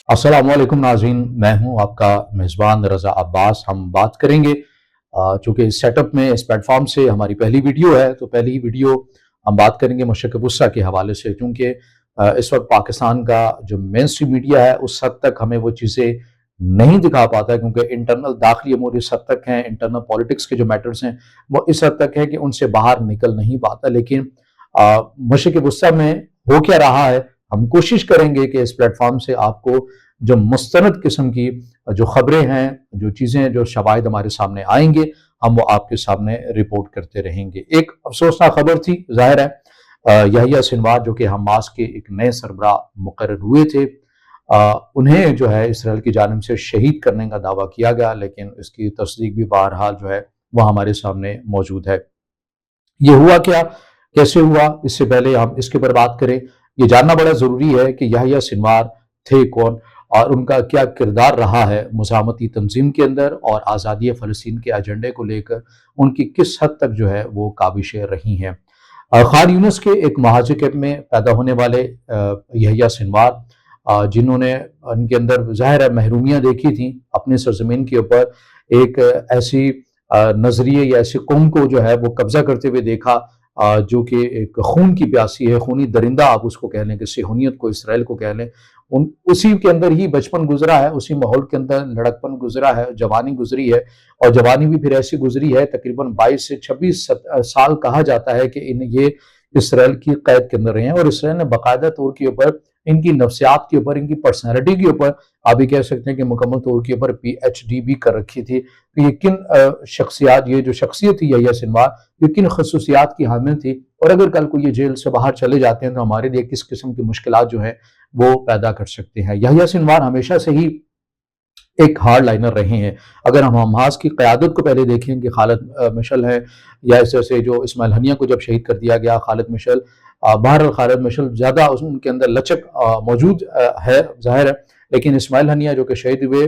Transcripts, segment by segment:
अस्सलाम वालेकुम नाज़रीन, मैं हूं आपका मेज़बान रज़ा अब्बास। हम बात करेंगे चूँकि इस सेटअप में इस प्लेटफॉर्म से हमारी पहली वीडियो है, तो पहली वीडियो हम बात करेंगे मशरक़ वुस्ता के हवाले से, क्योंकि इस वक्त पाकिस्तान का जो मेन स्ट्रीम मीडिया है उस हद तक हमें वो चीज़ें नहीं दिखा पाता, क्योंकि इंटरनल दाखिली अमूर इस हद तक हैं, इंटरनल पॉलिटिक्स के जो मैटर्स हैं वो इस हद तक है कि उनसे बाहर निकल नहीं पाता। लेकिन मशरक़ वुस्ता में हो क्या रहा है, हम कोशिश करेंगे कि इस प्लेटफॉर्म से आपको जो मुस्तनद किस्म की जो खबरें हैं, जो चीज़ें, जो शवाहिद हमारे सामने आएंगे, हम वो आपके सामने रिपोर्ट करते रहेंगे। एक अफसोसनाक खबर थी, जाहिर है याहिया सिनवार जो कि हमास के एक नए सरबराह मुकर्रर हुए थे, उन्हें जो है इसराइल की जानिब से शहीद करने का दावा किया गया, लेकिन इसकी तस्दीक भी बहरहाल जो है वह हमारे सामने मौजूद है। ये हुआ क्या, कैसे हुआ, इससे पहले हम इसके ऊपर बात करें। ये जानना बड़ा ज़रूरी है कि याहिया सिनवार थे कौन और उनका क्या किरदार रहा है मुज़ाहमती तंजीम के अंदर, और आज़ादी फ़लस्तीन के एजेंडे को लेकर उनकी किस हद तक जो है वो काबिशें रही हैं। खान यूनिस के एक महाजिर कैंप में पैदा होने वाले याहिया सिनवार, जिन्होंने उनके अंदर ज़ाहिर है महरूमियाँ देखी थी अपने सरजमीन के ऊपर, एक ऐसी नज़रिए या ऐसी कौम को जो है वो कब्ज़ा करते हुए देखा, जो कि एक खून की प्यासी है, खूनी दरिंदा आप उसको कह लें, कि सेहूनियत को, इसराइल को कह लें। उसी के अंदर ही बचपन गुजरा है, उसी माहौल के अंदर लड़कपन गुजरा है, जवानी गुजरी है, और जवानी भी फिर ऐसी गुजरी है तकरीबन 22 से 26 साल कहा जाता है कि ये इसराइल की कैद के अंदर रहे हैं, और इसराइल ने बाकायदा तौर के ऊपर इनकी नफ्सियात के ऊपर, इनकी पर्सनैलिटी के ऊपर, आप भी कह सकते हैं कि मुकम्मल तौर के ऊपर PhD भी कर रखी थी कि ये किन शख्सियात, ये जो शख्सियत थी याहिया सिनवार, ये किन खसूसियात की हामिल थी, और अगर कल को ये जेल से बाहर चले जाते हैं तो हमारे लिए किस किस्म की मुश्किलात जो है वो पैदा कर सकते हैं। याहिया सिनवार हमेशा से ही एक हार्ड लाइनर रहे हैं। अगर हम हमास की क़यादत को पहले देखें कि खालिद मिशल है, या इस तरह से जो इस्माइल हनिया को जब शहीद कर दिया गया, खालिद मिशल, बहरहाल खालिद मिशल ज़्यादा उनके अंदर लचक मौजूद है, ज़ाहिर है, लेकिन इस्माइल हनिया जो कि शहीद हुए,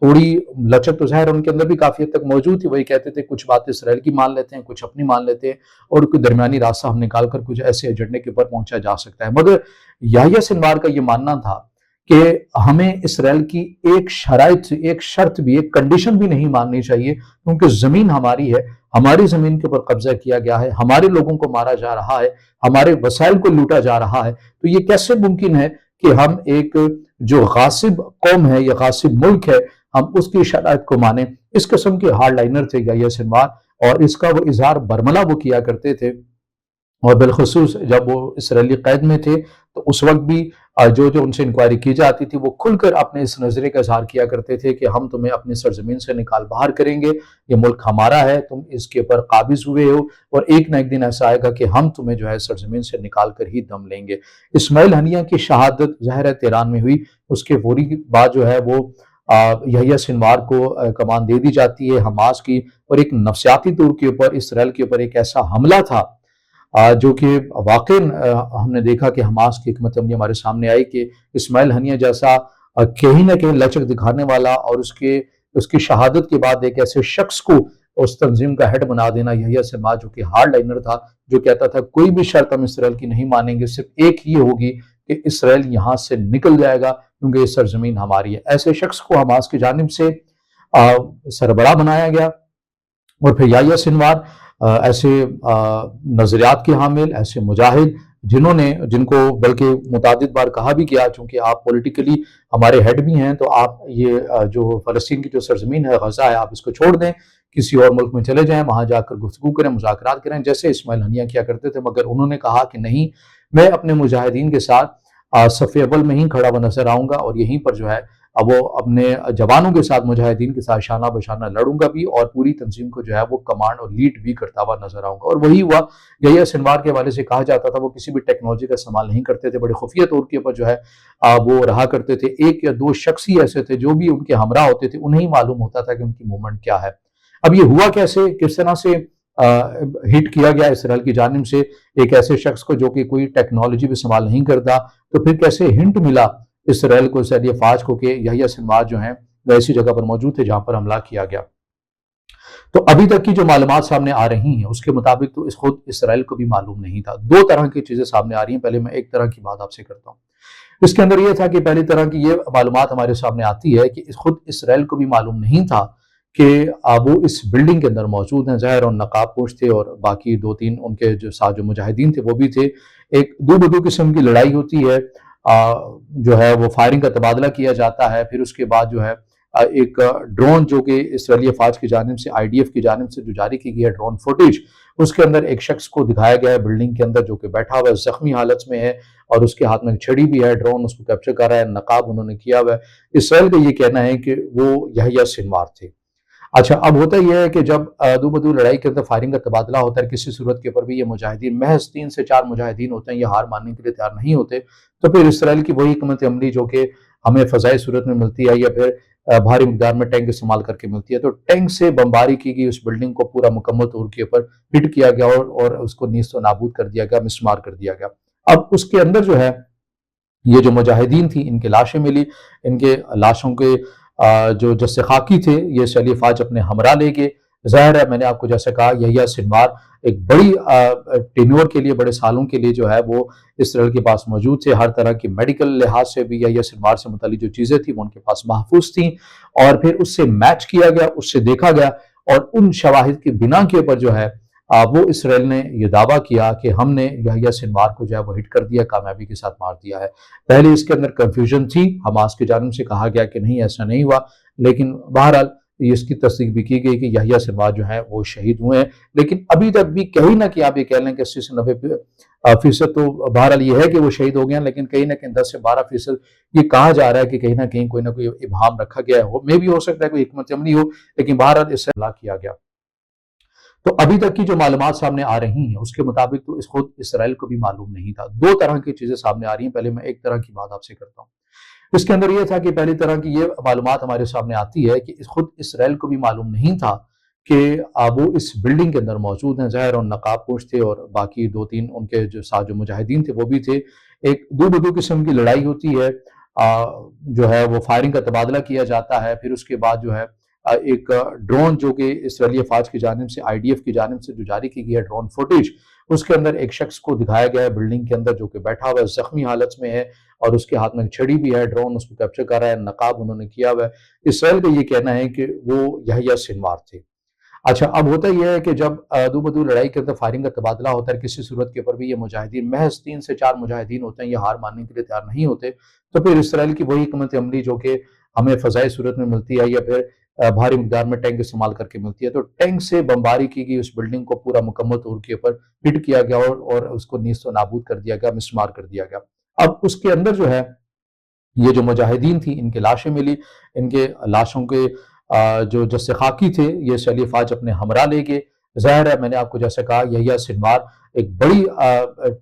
थोड़ी लचक तो ज़ाहिर उनके अंदर भी काफ़ी हद तक मौजूद थी। वही कहते थे कुछ बातें इसराइल की मान लेते हैं, कुछ अपनी मान लेते हैं, और कोई दरमियानी रास्ता हम निकाल कर कुछ ऐसे एजेंडे के ऊपर पहुंचा जा सकता है। मगर याहिया सिनवार का ये मानना था कि हमें इसराइल की एक शराइत, एक शर्त भी, एक कंडीशन भी नहीं माननी चाहिए, क्योंकि ज़मीन हमारी है, हमारी ज़मीन के ऊपर कब्जा किया गया है, हमारे लोगों को मारा जा रहा है, हमारे वसाइल को लूटा जा रहा है, तो ये कैसे मुमकिन है कि हम एक जो गासिब कौम है या गासिब मुल्क है, हम उसकी शराइत को माने। इस किस्म के हार्ड लाइनर थे याहिया सिनवार, और इसका वो इजहार बरमला वो किया करते थे, और बिलखसूस जब वो इसराइली कैद में थे तो उस वक्त भी जो जो उनसे इंक्वायरी की जाती थी वो खुलकर अपने इस नज़रिए का इजहार किया करते थे कि हम तुम्हें अपनी सरजमीन से निकाल बाहर करेंगे, ये मुल्क हमारा है, तुम इसके ऊपर काबिज हुए हो, और एक ना एक दिन ऐसा आएगा कि हम तुम्हें जो है सरजमीन से निकाल कर ही दम लेंगे। इस्माइल हनिया की शहादत ज़ाहिर है तेहरान में हुई, उसके फौरी बाद जो है वो याहिया सिनवार को कमान दे दी जाती है हमास की, और एक नफसियाती तौर के ऊपर इसराइल के ऊपर एक ऐसा हमला था जो कि वाक़ई हमने देखा कि हमास की हिकमत अमली हमारे सामने आई कि इस्माइल हनिया जैसा कहीं न कहीं लचक दिखाने वाला, और उसकी शहादत के बाद एक ऐसे शख्स को उस तंजीम का हेड बना देना, याहिया सिनवार जो कि हार्ड लाइनर था, जो कहता था कोई भी शर्त हम इसराइल की नहीं मानेंगे, सिर्फ एक ही होगी कि इसराइल यहाँ से निकल जाएगा, क्योंकि ये सरजमीन हमारी है। ऐसे शख्स को हमास की जानिब से सरबराह बनाया गया, और फिर याहिया सिनवार ऐसे नज़रियात के हामिल, ऐसे मुजाहिद, जिनको बल्कि मुतादिद बार कहा भी गया, चूँकि आप पॉलिटिकली हमारे हेड भी हैं, तो आप ये जो फ़लस्तीन की जो सरज़मीन है, गज़ा है, आप इसको छोड़ दें, किसी और मुल्क में चले जाएँ, वहाँ जाकर गुफ्तगू करें, मुज़ाकरात करें, जैसे इस्माइल हनिया किया करते थे। मगर उन्होंने कहा कि नहीं, मैं अपने मुजाहिदीन के साथ सफ़े अव्वल में ही खड़ा हुआ नज़र आऊँगा, और यहीं पर जो है अब वो अपने जवानों के साथ, मुजाहिदीन के साथ शाना बशाना लड़ूंगा भी, और पूरी तंजीम को जो है वो कमांड और लीड भी करता हुआ नजर आऊंगा। और वही हुआ। याहिया सिनवार के हवाले से कहा जाता था वो किसी भी टेक्नोलॉजी का इस्तेमाल नहीं करते थे, बड़े खुफिया तौर के ऊपर जो है वो रहा करते थे। एक या दो शख्स ही ऐसे थे जो भी उनके हमरा होते थे, उन्हें ही मालूम होता था कि उनकी मूवमेंट क्या है। अब ये हुआ कैसे, किस तरह से हिट किया गया इसराइल की जानिब से एक ऐसे शख्स को जो कि कोई टेक्नोलॉजी भी इस्तेमाल नहीं करता, तो फिर कैसे हिंट मिला इसराइल को, इसराइली अफवाज को, कि याहिया सिनवार जो हैं वो ऐसी जगह पर मौजूद थे जहां पर हमला किया गया। تو ابھی تک کی جو معلومات سامنے آ رہی ہیں اس کے مطابق تو خود اسرائیل کو بھی معلوم نہیں تھا. دو طرح کی چیزیں سامنے آ رہی ہیں. پہلے میں ایک طرح کی بات آپ سے کرتا ہوں. اس کے اندر یہ تھا کہ پہلی طرح کی یہ معلومات ہمارے سامنے آتی ہے کہ خود اسرائیل کو بھی معلوم نہیں تھا کہ وہ اس بلڈنگ کے اندر موجود ہیں. ظاہر اور نقاب پوش تھے اور باقی دو تین ان کے جو ساتھ جو مجاہدین تھے وہ بھی تھے. ایک دو بدو قسم کی لڑائی ہوتی ہے, جو ہے وہ فائرنگ کا تبادلہ کیا جاتا ہے. پھر اس کے بعد جو ہے ایک ڈرون جو کہ اسرائیلی افواج کی جانب سے IDF کی جانب سے جو جاری کی گئی ہے ڈرون فوٹیج, اس کے اندر ایک شخص کو دکھایا گیا ہے بلڈنگ کے اندر جو کہ بیٹھا ہوا ہے, زخمی حالت میں ہے اور اس کے ہاتھ میں چھڑی بھی ہے. ڈرون اس کو کیپچر کر رہا ہے, نقاب انہوں نے کیا ہوا ہے. اسرائیل کا یہ کہنا ہے کہ وہ یحییٰ سنوار تھے. اچھا, اب ہوتا یہ ہے کہ جب دو بدو لڑائی کے اندر فائرنگ کا تبادلہ ہوتا ہے کسی صورت کے اوپر بھی, یہ مجاہدین محض 3 سے 4 مجاہدین ہوتے ہیں, یہ ہار ماننے کے لیے تیار نہیں ہوتے. تو پھر اسرائیل کی وہی حکمت عملی جو کہ ہمیں فضائی صورت میں ملتی ہے یا پھر بھاری مقدار میں ٹینک استعمال کر کے ملتی ہے, تو ٹینک سے بمباری کی گئی, اس بلڈنگ کو پورا مکمل طور کے اوپر ہٹ کیا گیا اور اس کو نیست و نابود کر دیا گیا, مسمار کر دیا گیا. اب اس کے اندر جو ہے یہ جو مجاہدین تھی ان کے لاشیں ملی. ان کے لاشوں کے جو جثے خاکی تھے یہ اسرائیلی افواج اپنے ہمراہ لے گئے. ظاہر ہے میں نے آپ کو جیسے کہا یحییٰ سنوار ایک بڑی ٹینور کے لیے, بڑے سالوں کے لیے جو ہے وہ اسرائیل کے پاس موجود تھے. ہر طرح کی میڈیکل لحاظ سے بھی یحییٰ سنوار سے متعلق جو چیزیں تھیں وہ ان کے پاس محفوظ تھیں, اور پھر اس سے میچ کیا گیا, اس سے دیکھا گیا, اور ان شواہد کی بنا کے اوپر جو ہے وہ اسرائیل نے یہ دعویٰ کیا کہ ہم نے یحییٰ سنوار کو جو ہے وہ ہٹ کر دیا, کامیابی کے ساتھ مار دیا ہے. پہلے اس کے اندر کنفیوژن تھی, حماس کی جانب سے کہا گیا کہ نہیں ایسا نہیں ہوا, لیکن بہرحال اس کی تصدیق بھی کی گئی کہ یحییٰ سنوار جو ہیں وہ شہید ہوئے ہیں. لیکن ابھی تک بھی کہیں نہ کہ آپ یہ کہہ لیں کہ 80 سے 90% تو بہرحال یہ ہے کہ وہ شہید ہو گئے ہیں, لیکن کہیں نہ کہیں 10 سے 12% یہ کہا جا رہا ہے کہ کہیں نہ کوئی ابہام رکھا گیا ہے. میں بھی ہو سکتا ہے کوئی حکمت عملی ہو, لیکن بہرحال اس سے حملہ کیا گیا. تو ابھی تک کی جو معلومات سامنے آ رہی ہیں اس کے مطابق تو خود اسرائیل کو بھی معلوم نہیں تھا. دو طرح کی چیزیں سامنے آ رہی ہیں. پہلے میں ایک طرح کی بات آپ سے کرتا ہوں. اس کے اندر یہ تھا کہ پہلی طرح کی یہ معلومات ہمارے سامنے آتی ہے کہ خود اسرائیل کو بھی معلوم نہیں تھا کہ وہ اس بلڈنگ کے اندر موجود ہیں. ظاہر اور نقاب پوش تھے اور باقی دو تین ان کے جو ساتھ جو مجاہدین تھے وہ بھی تھے. ایک دو بدو قسم کی لڑائی ہوتی ہے, جو ہے وہ فائرنگ کا تبادلہ کیا جاتا ہے. پھر اس کے بعد جو ہے ایک ڈرون جو کہ اسرائیلی افواج کی جانب سے IDF کی جانب سے جو جاری کی گئی ہے ڈرون فوٹیج, اس کے اندر ایک شخص کو دکھایا گیا ہے بلڈنگ کے اندر جو کہ بیٹھا ہوا ہے, زخمی حالت میں ہے, اور اس کے ہاتھ میں چھڑی بھی ہے. ڈرون اس کو کیپچر کر رہا ہے, نقاب انہوں نے کیا ہوا ہے. اسرائیل کا یہ کہنا ہے کہ وہ یحییٰ سنوار تھے. اچھا, اب ہوتا یہ ہے کہ جب دو بدو لڑائی کے اندر فائرنگ کا تبادلہ ہوتا ہے کسی صورت کے اوپر بھی, یہ مجاہدین محض 3 سے 4 مجاہدین ہوتے ہیں, یہ ہار ماننے کے لیے تیار نہیں ہوتے. تو پھر اسرائیل کی وہی حکمت عملی جو کہ ہمیں فضائی صورت میں ملتی ہے یا پھر بھاری مقدار میں ٹینک استعمال کر کے ملتی ہے, تو ٹینک سے بمباری کی گئی, اس بلڈنگ کو پورا مکمل طور کے اوپر ہٹ کیا گیا اور اس کو نیست و نابود کر دیا گیا, مسمار کر دیا گیا. اب اس کے اندر جو ہے یہ جو مجاہدین تھی ان کے لاشیں ملی. ان کے لاشوں کے جو جثے خاکی تھے یہ اسرائیلی افواج اپنے ہمراہ لے گئے. ظاہر ہے میں نے آپ کو جیسے کہا یحییٰ سنوار ایک بڑی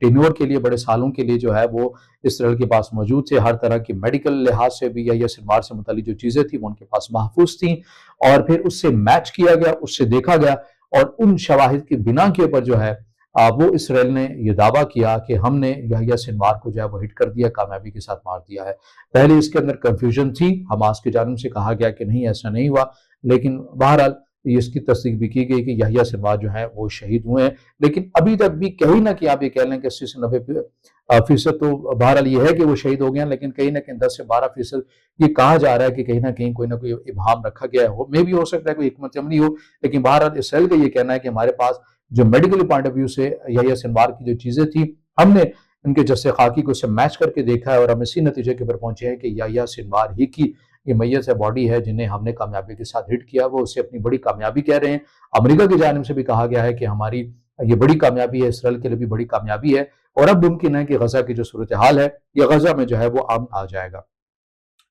ٹینور کے لیے, بڑے سالوں کے لیے جو ہے وہ اسرائیل کے پاس موجود تھے. ہر طرح کی میڈیکل لحاظ سے بھی یحییٰ سنوار سے متعلق جو چیزیں تھیں وہ ان کے پاس محفوظ تھیں, اور پھر اس سے میچ کیا گیا, اس سے دیکھا گیا, اور ان شواہد کی بنا کے اوپر جو ہے وہ اسرائیل نے یہ دعویٰ کیا کہ ہم نے یحییٰ سنوار کو جو ہے وہ ہٹ کر دیا, کامیابی کے ساتھ مار دیا ہے. پہلے اس کے اندر کنفیوژن تھی, حماس کی جانب سے کہا گیا کہ نہیں ایسا نہیں ہوا, لیکن بہرحال اس کی تصدیق بھی کی گئی کہ یحییٰ سنوار جو ہیں وہ شہید ہوئے ہیں. لیکن ابھی تک بھی کہیں نہ کہ آپ یہ کہہ لیں کہ 80 سے 90% تو بہرحال یہ ہے کہ وہ شہید ہو گئے ہیں, لیکن کہیں نہ کہیں 10 سے 12% یہ کہا جا رہا ہے کہ کہیں نہ کوئی ابہام رکھا گیا ہے. میں بھی ہو سکتا ہے کوئی حکمت عملی ہو, لیکن بہرحال اسرائیل کا یہ کہنا ہے کہ ہمارے پاس جو میڈیکل پوائنٹ آف ویو سے یحییٰ سنوار کی جو چیزیں تھیں ہم نے ان کے جثے خاکی کو اس سے میچ کر کے دیکھا ہے, اور ہم اسی نتیجے کے پر پہنچے ہیں کہ یحییٰ سنوار ہی کی یہ میت ہے, باڈی ہے, جنہیں ہم نے کامیابی کے ساتھ ہٹ کیا. وہ اسے اپنی بڑی کامیابی کہہ رہے ہیں. امریکہ کی جانب سے بھی کہا گیا ہے کہ ہماری یہ بڑی کامیابی ہے, اسرائیل کے لیے بھی بڑی کامیابی ہے, اور اب ممکن ہے کہ غزہ کی جو صورتحال ہے یہ غزہ میں جو ہے وہ امن آ جائے گا.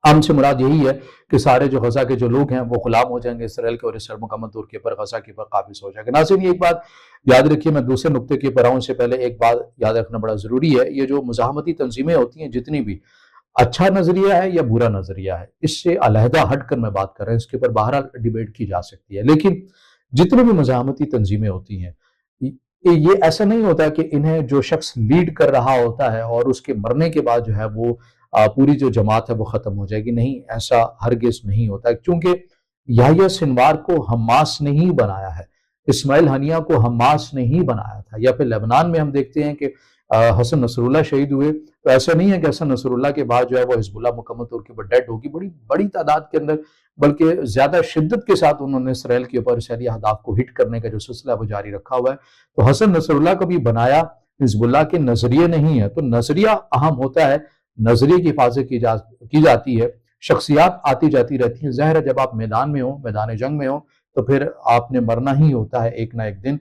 امن سے مراد یہی ہے کہ سارے جو غزہ کے جو لوگ ہیں وہ غلام ہو جائیں گے اسرائیل کے, اور اسرائیل مکمل طور کے پر غزہ کے پر قابض ہو جائے گا. ناظرین, ایک بات یاد رکھیے, میں دوسرے نقطے کے پر آؤں سے پہلے ایک بات یاد رکھنا بڑا ضروری ہے. یہ جو مزاحمتی تنظیمیں ہوتی ہیں جتنی بھی, اچھا نظریہ ہے یا برا نظریہ ہے, اس سے علیحدہ ہٹ کر میں بات کر رہا ہوں, اس کے اوپر بہرحال ڈیبیٹ کی جا سکتی ہے, لیکن جتنی بھی مزاحمتی تنظیمیں ہوتی ہیں یہ ایسا نہیں ہوتا کہ انہیں جو شخص لیڈ کر رہا ہوتا ہے اور اس کے مرنے کے بعد جو ہے وہ پوری جو جماعت ہے وہ ختم ہو جائے گی. نہیں, ایسا ہرگز نہیں ہوتا, کیونکہ याह्या सिनवार को हमास ने ही बनाया है, इस्माइल हनिया को हमास ने ही बनाया था। या फिर लेबनान में हम देखते हैं कि हसन नसरुल्लाह शहीद हुए, तो ऐसा नहीं है कि हसन नसरुल्लाह के बाद जो है वो हिजबुल्लाह मुकम्मल तौर के ऊपर डेड होगी, बड़ी बड़ी तादाद के अंदर, बल्कि ज्यादा शिद्दत के साथ उन्होंने इसराइल के ऊपर इसराइली अहदाफ को हिट करने का जो सिलसिला वो जारी रखा हुआ है। तो हसन नसरुल्लाह को भी बनाया हिजबुल्लाह के नजरिए नहीं है, तो नजरिया अहम होता है, नजरिए की हिफाजत की जाती है, शख्सियात आती जाती रहती हैं। ज़ाहिर है जब आप मैदान में हो, मैदान जंग में हो, तो फिर आपने मरना ही होता है एक ना एक दिन।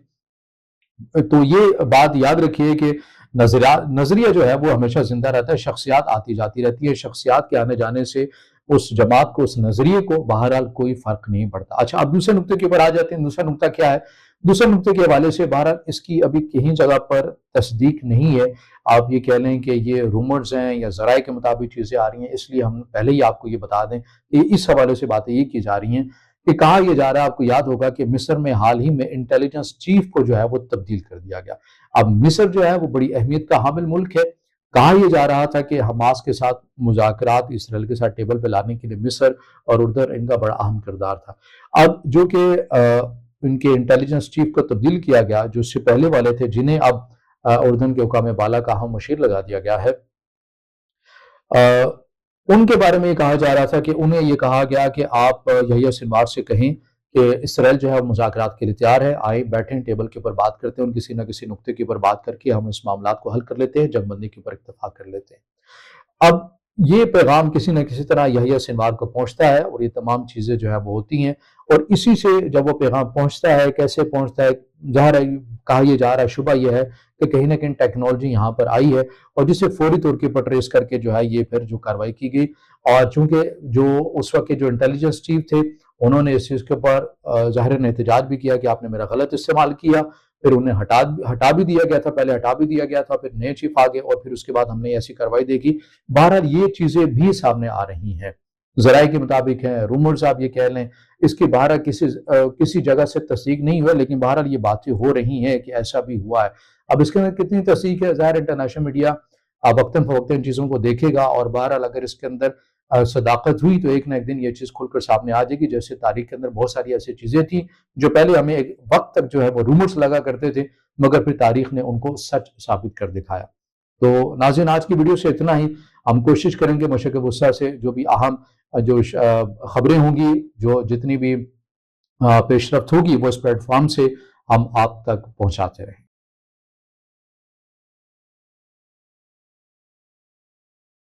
तो ये बात याद रखिए कि नजरिया जो है वो हमेशा जिंदा रहता है, शख्सियात आती जाती रहती है, शख्सियात के आने जाने से उस जमात को, उस नजरिए को बहरहाल कोई फर्क नहीं पड़ता। अच्छा, अब दूसरे नुक्ते के ऊपर आ जाते हैं। दूसरा नुक्ता क्या है? दूसरे नुक्ते के हवाले से बहरहाल इसकी अभी कहीं जगह पर तस्दीक नहीं है। आप ये कह लें कि ये रूमर्स हैं या ज़राए के मुताबिक चीज़ें आ रही हैं, इसलिए हम पहले ही आपको ये बता दें कि इस हवाले से बातें ये की जा रही हैं कि कहा यह जा रहा है, आपको याद होगा कि मिस्र में हाल ही में इंटेलिजेंस चीफ को जो है वो तब्दील कर दिया गया। अब मिस्र जो है वो बड़ी अहमियत का हामिल मुल्क है। कहा यह जा रहा था कि हमास के साथ मुज़ाकरात इसराइल के साथ टेबल पे लाने के लिए मिस्र और उर्दन इनका बड़ा अहम किरदार था। अब जो कि इनके इंटेलिजेंस चीफ को तब्दील किया गया, जो इससे पहले वाले थे, जिन्हें अब उर्दन के हुकाम बाला का अहम मशीर लगा दिया गया है, उनके बारे में ये कहा जा रहा था कि उन्हें ये कहा गया कि आप याह्या सिनवार से कहें कि इसराइल जो है मुज़ाकरात के लिए तैयार है, आए बैठें, टेबल के ऊपर बात करते हैं, उन किसी न किसी नुक्ते के ऊपर बात करके हम इस मामलात को हल कर लेते हैं, जंगबंदी के ऊपर इत्तेफाक कर लेते हैं। अब ये पैगाम किसी न किसी तरह याह्या सिनवार को पहुंचता है और ये तमाम चीज़ें जो है वो होती हैं, और इसी से जब वो पैगाम पहुंचता है, कैसे पहुंचता है, ज़ाहिर है कहा यह जा रहा है, शुबा यह है कि कहीं ना कहीं टेक्नोलॉजी यहाँ पर आई है और जिसे फौरी तौर के ऊपर ट्रेस करके जो है ये फिर जो कार्रवाई की गई। और चूंकि जो उस वक्त के जो इंटेलिजेंस चीफ थे, उन्होंने इस चीज़ के ऊपर ज़ाहिर ने एहतजाज भी किया कि आपने मेरा गलत इस्तेमाल किया, फिर उन्हें हटा भी दिया गया था, पहले हटा भी दिया गया था, फिर नए चीफ आ गए और फिर उसके बाद हमने ऐसी कार्रवाई देखी। बहरहाल ये चीज़ें भी सामने आ रही हैं, ज़राए के मुताबिक है, रूमर्स आप ये कह लें, इसकी बहरहाल किसी जगह से तस्दीक नहीं हुआ, लेकिन बहरहाल ये बातें हो रही हैं कि ऐसा भी हुआ है। अब इसके अंदर कितनी तस्दीक है, ज़ाहिर इंटरनेशनल मीडिया वक्तन फवक्तन चीज़ों को देखेगा और बहरहाल अगर इसके अंदर सदाकत हुई तो एक ना एक दिन ये चीज़ खुलकर सामने आ जाएगी। जैसे तारीख के अंदर बहुत सारी ऐसी चीज़ें थी जो पहले हमें एक वक्त तक जो है वो रूमर्स लगा करते थे, मगर फिर तारीख ने उनको सच साबित कर दिखाया। तो नाज़रीन, आज की वीडियो से इतना ही। हम कोशिश करेंगे मशक़ वुस्सा से जो भी अहम जो खबरें होंगी, जो जितनी भी पेशरफ्त होगी, वो इस प्लेटफॉर्म से हम आप तक पहुँचाते रहें।